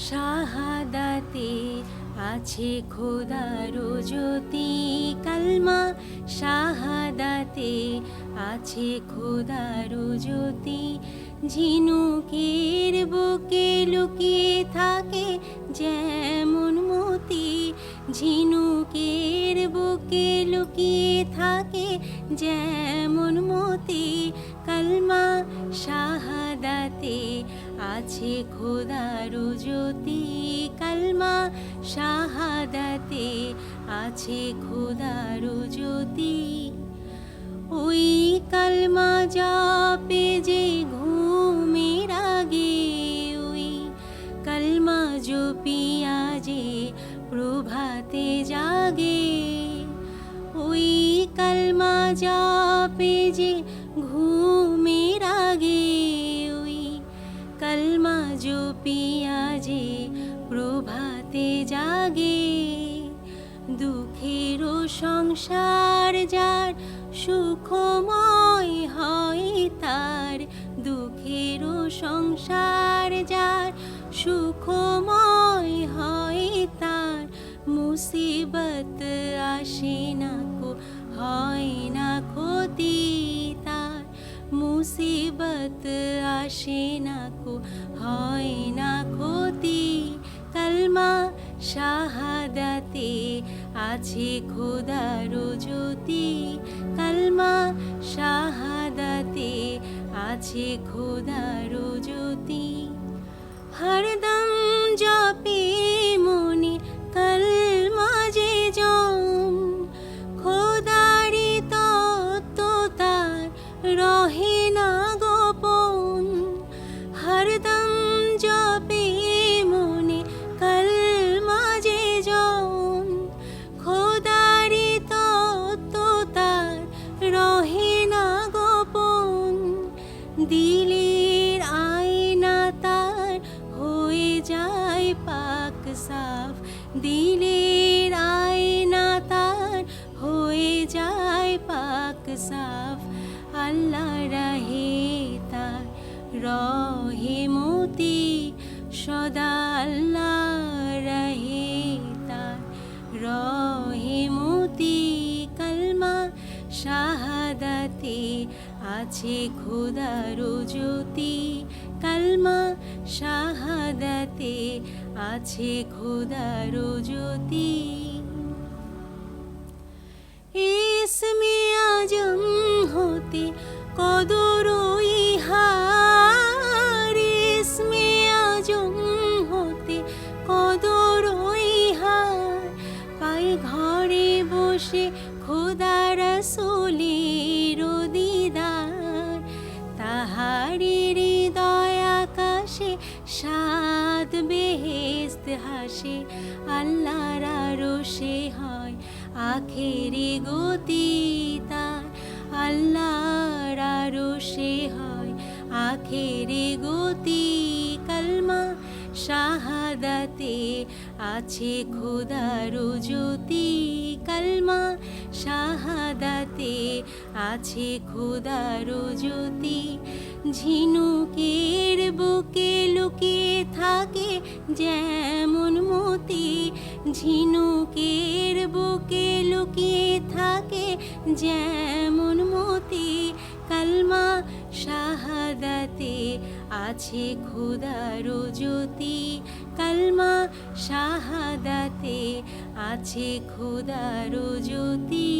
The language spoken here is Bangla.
শাহাদাতে আছে খোদার জ্যোতি, কালমা শাহাদাতে আছে খোদার জ্যোতি। ঝিনুকের বুকে লুকিয়ে থাকে যেমন মতি, ঝিনুকের বুকে লুকিয়ে থাকে যেমন মতি। কালমা শাহাদাতে আছে খোদার জ্যোতি, কালমা শাহাদাতে আছে খোদার জ্যোতি। ওই কালমা জপে যে ঘুমের আগে, ওই কালমা জপিয়া যে প্রভাতে জাগে, ওই কালমা জপে যে ঘুমের আগে, ওই কালমা জপিয়া যে প্রভাতে জাগে। দুঃখের সংসার যার সুখময় হয় তার, দুঃখের সংসার যার সুখময় হয় তার। মুসিবত আসে না কো হয় না ক্ষতি তার, মুসিবত আসে না কো হয় না ক্ষতি। কালমা শাহাদাতে আছে খোদার জ্যোতি, কালমা শাহাদাতে আছে খোদার জ্যোতি। হরদম জপে মনে কালমা যে জন, খোদারি তত্ত্ব তার রহে না গোপন। হরদম জপে মনে কালমা যে জন, খোদারি তত্ত্ব তার রহে না গোপন। দিলের আয়না তার হয়ে যায় পাক সাফ, দিলের আয়না তার হয়ে যায় পাক সাফ। আল্লাহ রাহে তার রহে মতি সদা, আল্লাহ রাহে তার রহে মতি। কালমা শাহাদাতে আছে খোদার জ্যোতি, কালমা শাহাদাতে আছে খোদার জ্যোতি। ইসমে আজম হতে কদর ইহার, ইসমে আজম হতে কদর ইহার। পাই ঘরে বসে খোদা রাসূলের দিদার, তাহারি হৃদয় আকাশে সাত বেহেশত হাসে। আল্লাহর আরশে হয় আখেরি গতি তার, আল্লাহর আরশে হয় আখেরি গতি। কালমা শাহাদাতে আছে খোদার জ্যোতি, কালমা শাহাদাতে আছে খোদার জ্যোতি। ঝিনুকের বুকে লুকিয়ে থাকে যেমন মতি, ঝিনুকের বুকে লুকিয়ে থাকে যেমন মতি। কালমা শাহাদাতে আছে খোদার জ্যোতি, কালমা শাহাদাতে আছে খোদার জ্যোতি।